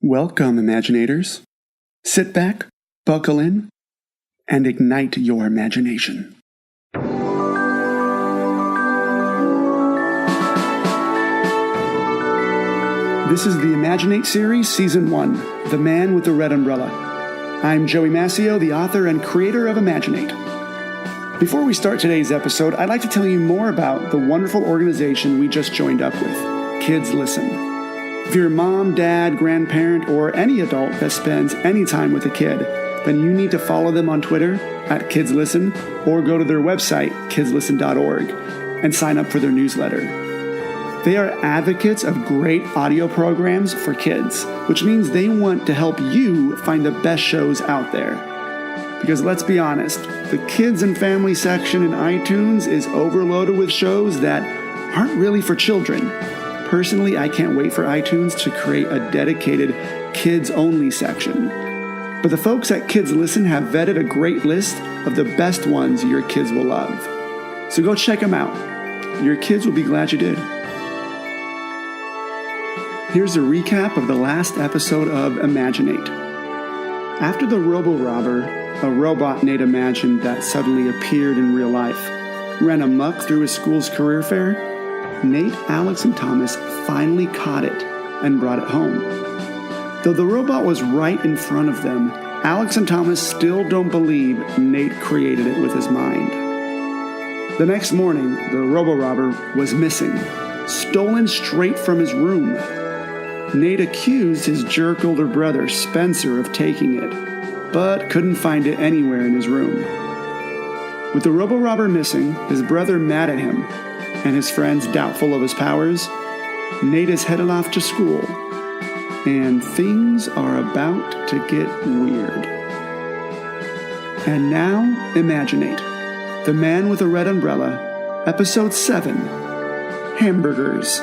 Welcome, Imaginators. Sit back, buckle in, and ignite your imagination. This is the ImagiNate series, Season 1, The Man with the Red Umbrella. I'm Joey Mascio, the author and creator of ImagiNate. Before we start today's episode, I'd like to tell you more about the wonderful organization we just joined up with, Kids Listen. If you're a mom, dad, grandparent, or any adult that spends any time with a kid, then you need to follow them on Twitter at Kids Listen or go to their website, kidslisten.org, and sign up for their newsletter. They are advocates of great audio programs for kids, which means they want to help you find the best shows out there. Because let's be honest, the kids and family section in iTunes is overloaded with shows that aren't really for children. Personally, I can't wait for iTunes to create a dedicated kids-only section. But the folks at Kids Listen have vetted a great list of the best ones your kids will love. So go check them out. Your kids will be glad you did. Here's a recap of the last episode of ImagiNate. After the Robo-Robber, a robot Nate imagined that suddenly appeared in real life, ran amok through his school's career fair, Nate, Alex, and Thomas finally caught it and brought it home. Though the robot was right in front of them, Alex and Thomas still don't believe Nate created it with his mind. The next morning, the Robo-Robber was missing, stolen straight from his room. Nate accused his jerk older brother, Spencer, of taking it, but couldn't find it anywhere in his room. With the Robo-Robber missing, his brother mad at him, and his friends doubtful of his powers, Nate is headed off to school, and things are about to get weird. And now, ImagiNate, The Man with a Red Umbrella, Episode 7, Hamburgers.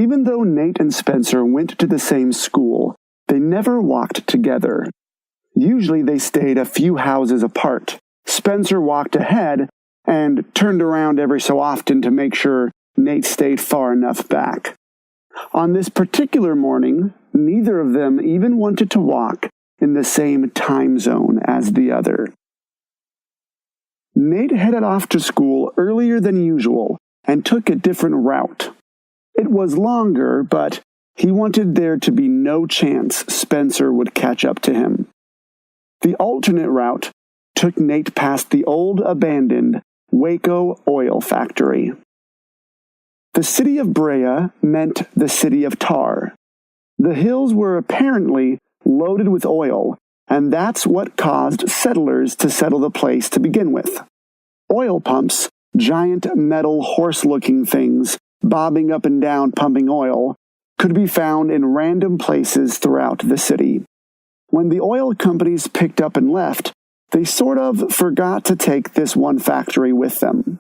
Even though Nate and Spencer went to the same school, they never walked together. Usually they stayed a few houses apart. Spencer walked ahead and turned around every so often to make sure Nate stayed far enough back. On this particular morning, neither of them even wanted to walk in the same time zone as the other. Nate headed off to school earlier than usual and took a different route. It was longer, but he wanted there to be no chance Spencer would catch up to him. The alternate route took Nate past the old abandoned Waco oil factory. The city of Brea meant the city of tar. The hills were apparently loaded with oil, and that's what caused settlers to settle the place to begin with. Oil pumps, giant metal horse-looking things, bobbing up and down pumping oil, could be found in random places throughout the city. When the oil companies picked up and left, they sort of forgot to take this one factory with them.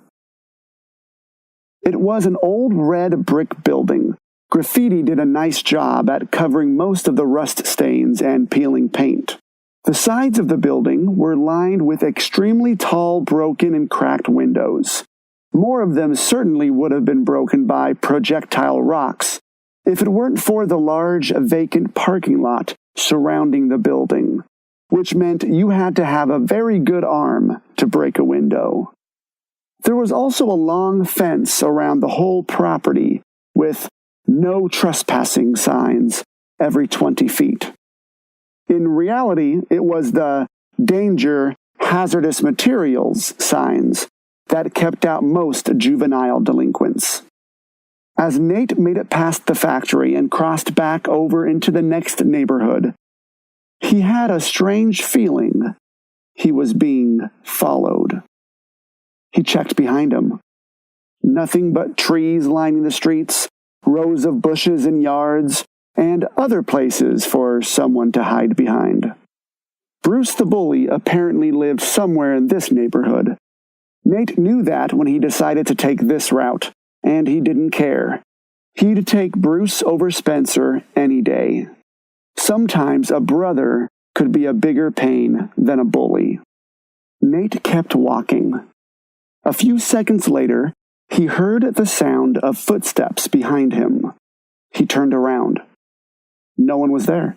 It was an old red brick building. Graffiti did a nice job at covering most of the rust stains and peeling paint. The sides of the building were lined with extremely tall, broken, and cracked windows. More of them certainly would have been broken by projectile rocks if it weren't for the large vacant parking lot surrounding the building, which meant you had to have a very good arm to break a window. There was also a long fence around the whole property with no trespassing signs every 20 feet. In reality, it was the danger, hazardous materials signs that kept out most juvenile delinquents. As Nate made it past the factory and crossed back over into the next neighborhood, he had a strange feeling he was being followed. He checked behind him. Nothing but trees lining the streets, rows of bushes in yards, and other places for someone to hide behind. Bruce the bully apparently lived somewhere in this neighborhood. Nate knew that when he decided to take this route, and he didn't care. He'd take Bruce over Spencer any day. Sometimes a brother could be a bigger pain than a bully. Nate kept walking. A few seconds later, he heard the sound of footsteps behind him. He turned around. No one was there.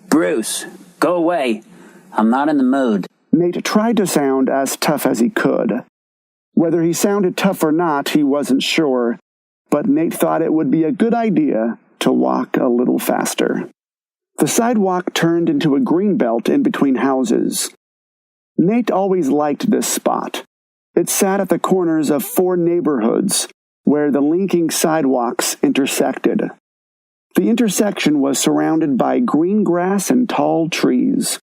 Bruce, go away. I'm not in the mood. Nate tried to sound as tough as he could. Whether he sounded tough or not, he wasn't sure, but Nate thought it would be a good idea to walk a little faster. The sidewalk turned into a green belt in between houses. Nate always liked this spot. It sat at the corners of 4 neighborhoods where the linking sidewalks intersected. The intersection was surrounded by green grass and tall trees.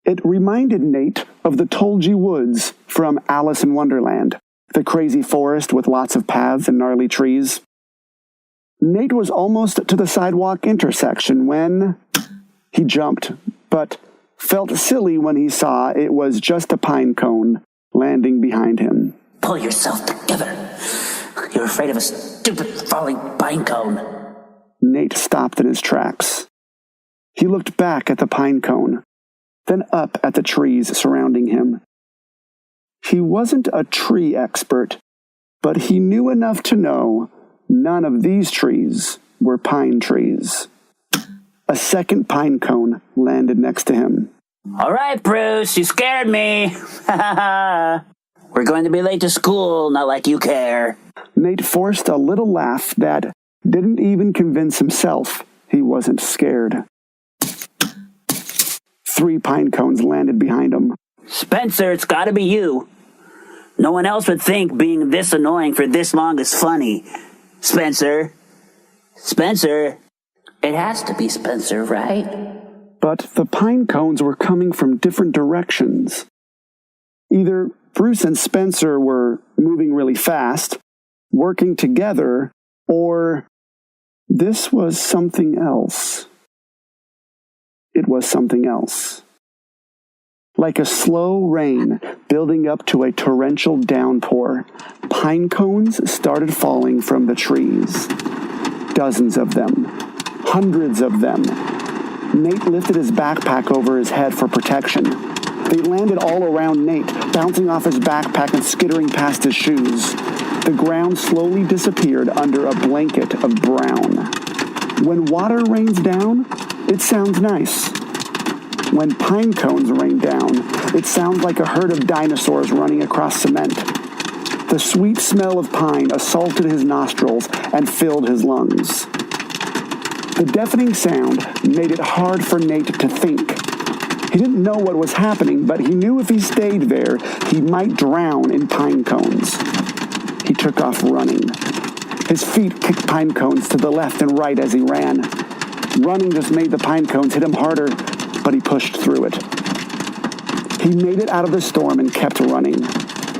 It reminded Nate of the Tulgey Woods from Alice in Wonderland, the crazy forest with lots of paths and gnarly trees. Nate was almost to the sidewalk intersection when he jumped, but felt silly when he saw it was just a pine cone landing behind him. Pull yourself together. You're afraid of a stupid falling pine cone. Nate stopped in his tracks. He looked back at the pine cone, then up at the trees surrounding him. He wasn't a tree expert, but he knew enough to know none of these trees were pine trees. A second pine cone landed next to him. All right, Bruce, you scared me. We're going to be late to school, not like you care. Nate forced a little laugh that didn't even convince himself he wasn't scared. 3 pine cones landed behind him. Spencer, it's gotta be you. No one else would think being this annoying for this long is funny. Spencer. Spencer. It has to be Spencer, right? But the pine cones were coming from different directions. Either Bruce and Spencer were moving really fast, working together, or this was something else. It was something else. Like a slow rain building up to a torrential downpour, pine cones started falling from the trees. Dozens of them. Hundreds of them. Nate lifted his backpack over his head for protection. They landed all around Nate, bouncing off his backpack and skittering past his shoes. The ground slowly disappeared under a blanket of brown. When water rains down, it sounds nice. When pine cones rain down, it sounds like a herd of dinosaurs running across cement. The sweet smell of pine assaulted his nostrils and filled his lungs. The deafening sound made it hard for Nate to think. He didn't know what was happening, but he knew if he stayed there, he might drown in pine cones. He took off running. His feet kicked pine cones to the left and right as he ran. Running just made the pine cones hit him harder, but he pushed through it. He made it out of the storm and kept running.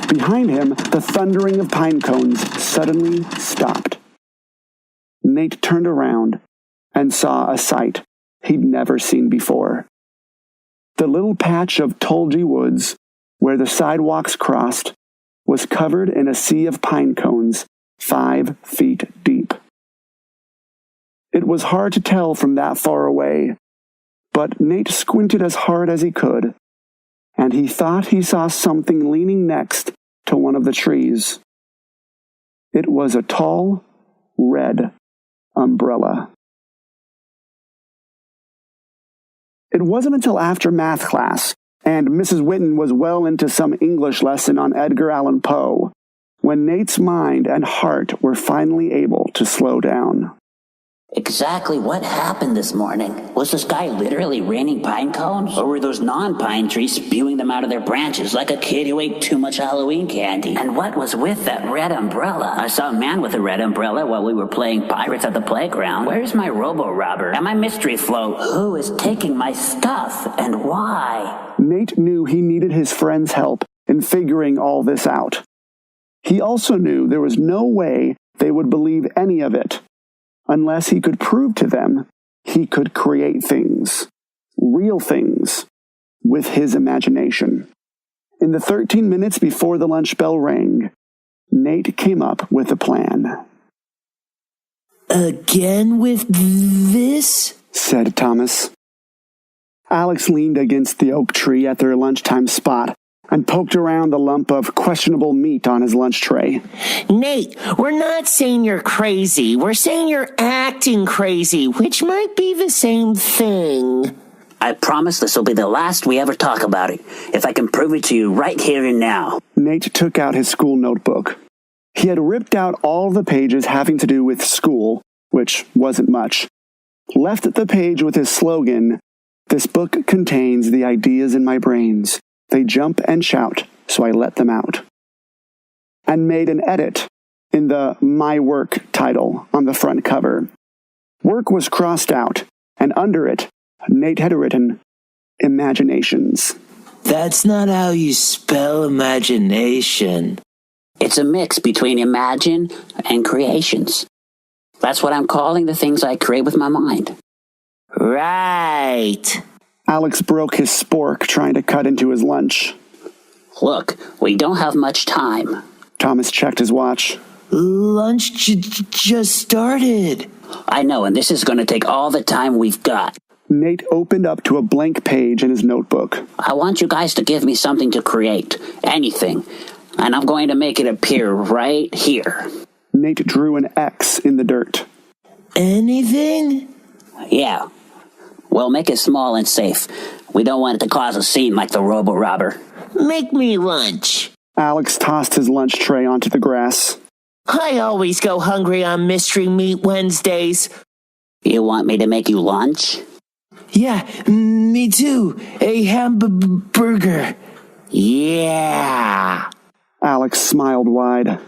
Behind him, the thundering of pine cones suddenly stopped. Nate turned around and saw a sight he'd never seen before. The little patch of Tulgey Woods, where the sidewalks crossed, was covered in a sea of pine cones 5 feet deep. It was hard to tell from that far away, but Nate squinted as hard as he could, and he thought he saw something leaning next to one of the trees. It was a tall, red umbrella. It wasn't until after math class, and Mrs. Whitten was well into some English lesson on Edgar Allan Poe, when Nate's mind and heart were finally able to slow down. Exactly what happened this morning? Was the sky literally raining pine cones? Or were those non-pine trees spewing them out of their branches like a kid who ate too much Halloween candy? And what was with that red umbrella? I saw a man with a red umbrella while we were playing pirates at the playground. Where's my robo-robber? And my mystery float? Who is taking my stuff? And why? Nate knew he needed his friend's help in figuring all this out. He also knew there was no way they would believe any of it, unless he could prove to them he could create things, real things, with his imagination. In the 13 minutes before the lunch bell rang, Nate came up with a plan. Again with this? Said Thomas. Alex leaned against the oak tree at their lunchtime spot, and poked around the lump of questionable meat on his lunch tray. Nate, we're not saying you're crazy. We're saying you're acting crazy, which might be the same thing. I promise this will be the last we ever talk about it, if I can prove it to you right here and now. Nate took out his school notebook. He had ripped out all the pages having to do with school, which wasn't much. Left the page with his slogan, "This book contains the ideas in my brains. They jump and shout, so I let them out." And made an edit in the My Work title on the front cover. Work was crossed out, and under it, Nate had written, Imaginations. That's not how you spell imagination. It's a mix between imagine and creations. That's what I'm calling the things I create with my mind. Right. Alex broke his spork trying to cut into his lunch. Look, we don't have much time. Thomas checked his watch. Lunch just started. I know, and this is going to take all the time we've got. Nate opened up to a blank page in his notebook. I want you guys to give me something to create. Anything. And I'm going to make it appear right here. Nate drew an X in the dirt. Anything? Yeah. Well, make it small and safe. We don't want it to cause a scene like the robo-robber. Make me lunch. Alex tossed his lunch tray onto the grass. I always go hungry on Mystery Meat Wednesdays. You want me to make you lunch? Yeah, me too. A hamburger. Yeah. Alex smiled wide.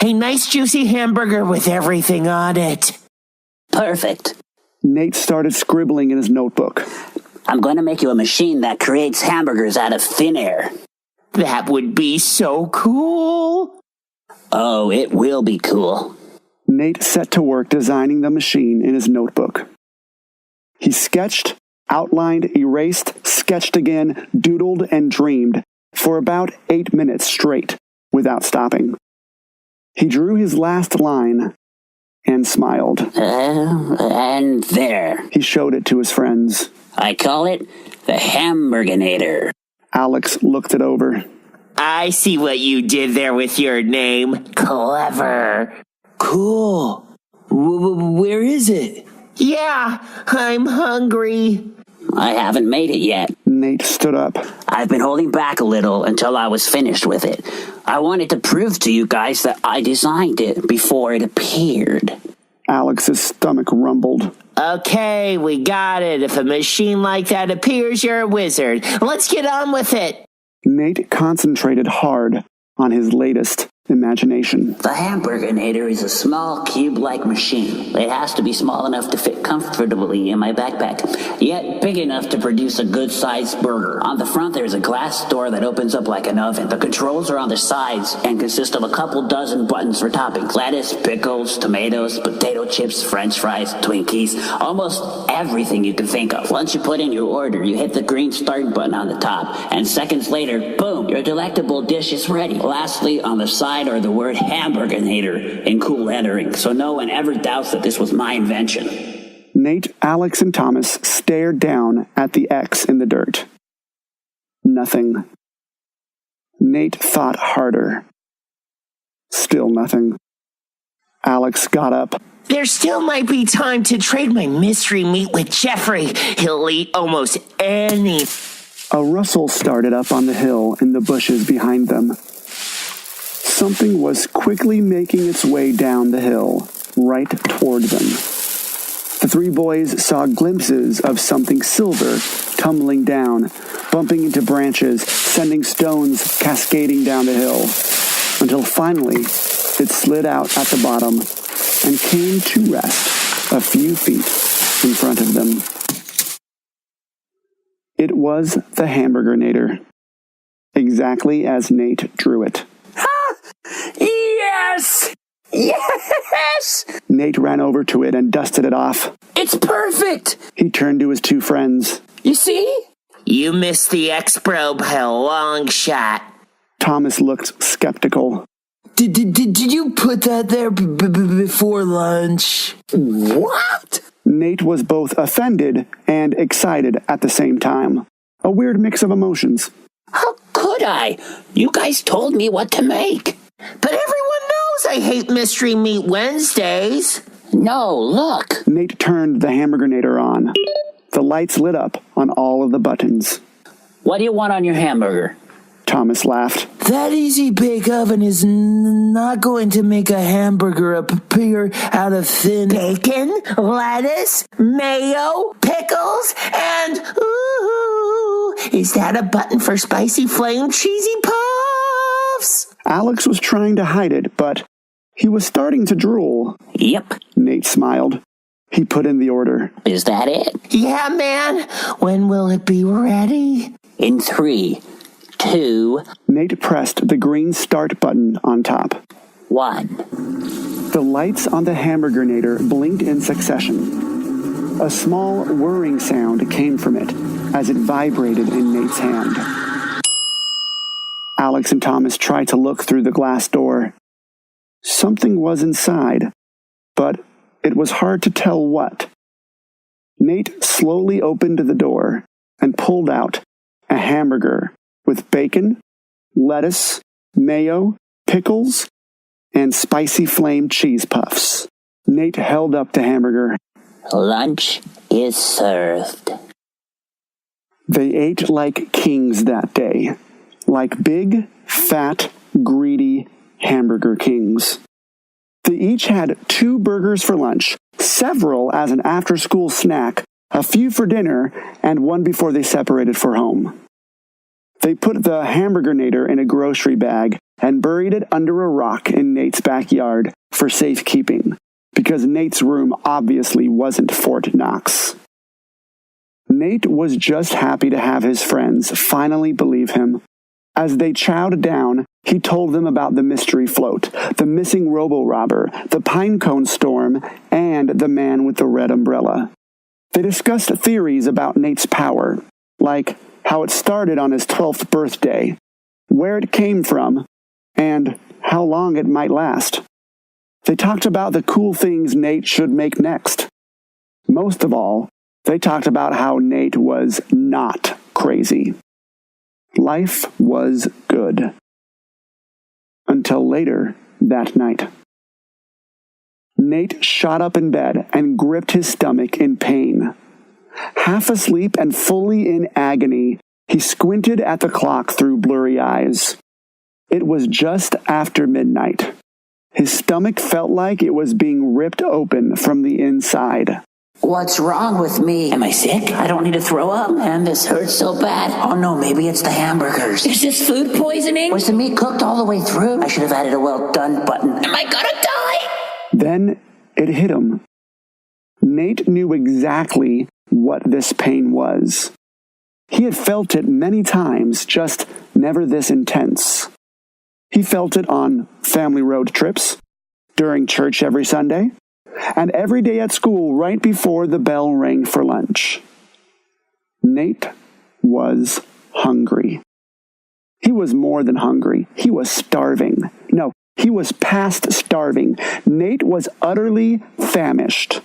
A nice juicy hamburger with everything on it. Perfect. Nate started scribbling in his notebook. I'm going to make you a machine that creates hamburgers out of thin air. That would be so cool. Oh, it will be cool. Nate set to work designing the machine in his notebook. He sketched, outlined, erased, sketched again, doodled, and dreamed for about 8 minutes straight, without stopping. He drew his last line and smiled. And there. He showed it to his friends. I call it the Hamburginator. Alex looked it over. I see what you did there with your name. Clever. Cool. Where is it? Yeah, I'm hungry. I haven't made it yet. Nate stood up. I've been holding back a little until I was finished with it. I wanted to prove to you guys that I designed it before it appeared. Alex's stomach rumbled. Okay, we got it. If a machine like that appears, you're a wizard. Let's get on with it. Nate concentrated hard on his latest imagination. The Hamburginator is a small cube-like machine. It has to be small enough to fit comfortably in my backpack, yet big enough to produce a good-sized burger. On the front, there's a glass door that opens up like an oven. The controls are on the sides and consist of a couple dozen buttons for toppings. Lettuce, pickles, tomatoes, potato chips, french fries, Twinkies, almost everything you can think of. Once you put in your order, you hit the green start button on the top, and seconds later, boom, your delectable dish is ready. Lastly, on the side are the word Hamburginator in cool lettering, so no one ever doubts that this was my invention. Nate, Alex, and Thomas stared down at the X in the dirt. Nothing. Nate thought harder. Still nothing. Alex got up. There still might be time to trade my mystery meat with Jeffrey. He'll eat almost any. A rustle started up on the hill in the bushes behind them. Something was quickly making its way down the hill, right toward them. The three boys saw glimpses of something silver tumbling down, bumping into branches, sending stones cascading down the hill, until finally it slid out at the bottom and came to rest a few feet in front of them. It was the Hamburginator, exactly as Nate drew it. Yes! Yes! Nate ran over to it and dusted it off. It's perfect! He turned to his two friends. You see? You missed the X-Probe by a long shot. Thomas looked skeptical. Did you put that there before lunch? What? Nate was both offended and excited at the same time. A weird mix of emotions. How could would I? You guys told me what to make. But everyone knows I hate Mystery Meat Wednesdays. No, look. Nate turned the Hamburgernator on. The lights lit up on all of the buttons. What do you want on your hamburger? Thomas laughed. That easy bake oven is not going to make a hamburger appear out of thin Bacon, lettuce, mayo, pickles, and ooh, is that a button for spicy flame cheesy puffs? Alex was trying to hide it, but he was starting to drool. Yep. Nate smiled. He put in the order. Is that it? Yeah, man. When will it be ready? In 3, 2, Nate pressed the green start button on top. 1. The lights on the Hamburgernator blinked in succession. A small whirring sound came from it as it vibrated in Nate's hand. Alex and Thomas tried to look through the glass door. Something was inside, but it was hard to tell what. Nate slowly opened the door and pulled out a hamburger with bacon, lettuce, mayo, pickles, and spicy flame cheese puffs. Nate held up the hamburger. Lunch is served. They ate like kings that day, like big, fat, greedy hamburger kings. They each had 2 burgers for lunch, several as an after-school snack, a few for dinner, and one before they separated for home. They put the Hamburgernator in a grocery bag and buried it under a rock in Nate's backyard for safekeeping, because Nate's room obviously wasn't Fort Knox. Nate was just happy to have his friends finally believe him. As they chowed down, he told them about the mystery float, the missing robo-robber, the pinecone storm, and the man with the red umbrella. They discussed theories about Nate's power, like how it started on his 12th birthday, where it came from, and how long it might last. They talked about the cool things Nate should make next. Most of all, they talked about how Nate was not crazy. Life was good. Until later that night. Nate shot up in bed and gripped his stomach in pain. Half asleep and fully in agony, he squinted at the clock through blurry eyes. It was just after midnight. His stomach felt like it was being ripped open from the inside. What's wrong with me? Am I sick? I don't need to throw up. Man, this hurts so bad. Oh no, maybe it's the hamburgers. Is this food poisoning? Was the meat cooked all the way through? I should have added a well done button. Am I gonna die? Then it hit him. Nate knew exactly what this pain was. He had felt it many times, just never this intense. He felt it on family road trips, during church every Sunday, and every day at school right before the bell rang for lunch. Nate was hungry. He was more than hungry. He was starving. No, he was past starving. Nate was utterly famished.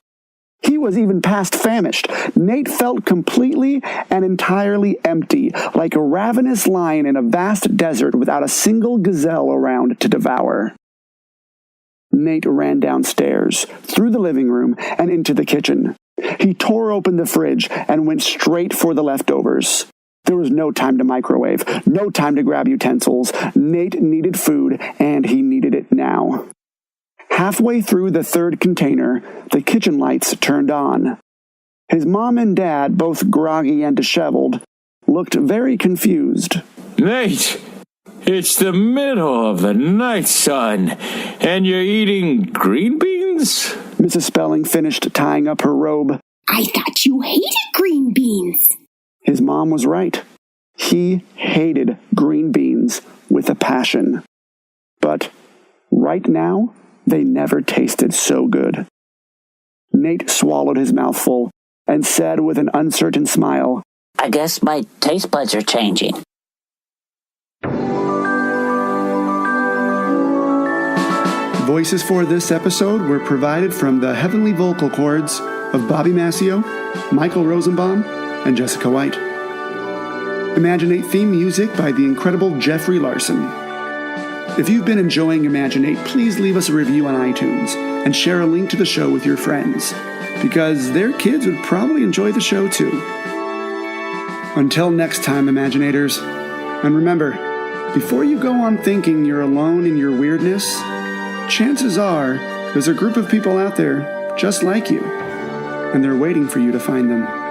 He was even past famished. Nate felt completely and entirely empty, like a ravenous lion in a vast desert without a single gazelle around to devour. Nate ran downstairs, through the living room, and into the kitchen. He tore open the fridge and went straight for the leftovers. There was no time to microwave, no time to grab utensils. Nate needed food, and he needed it now. Halfway through the 3rd container, the kitchen lights turned on. His mom and dad, both groggy and disheveled, looked very confused. Nate, it's the middle of the night, son, and you're eating green beans? Mrs. Spelling finished tying up her robe. I thought you hated green beans. His mom was right. He hated green beans with a passion. But right now, they never tasted so good. Nate swallowed his mouthful and said with an uncertain smile, I guess my taste buds are changing. Voices for this episode were provided from the heavenly vocal cords of Bobby Massio, Michael Rosenbaum, and Jessica White. ImagiNate theme music by the incredible Jeffrey Larson. If you've been enjoying ImagiNate, please leave us a review on iTunes and share a link to the show with your friends, because their kids would probably enjoy the show too. Until next time, Imaginators, and remember, before you go on thinking you're alone in your weirdness, chances are there's a group of people out there just like you, and they're waiting for you to find them.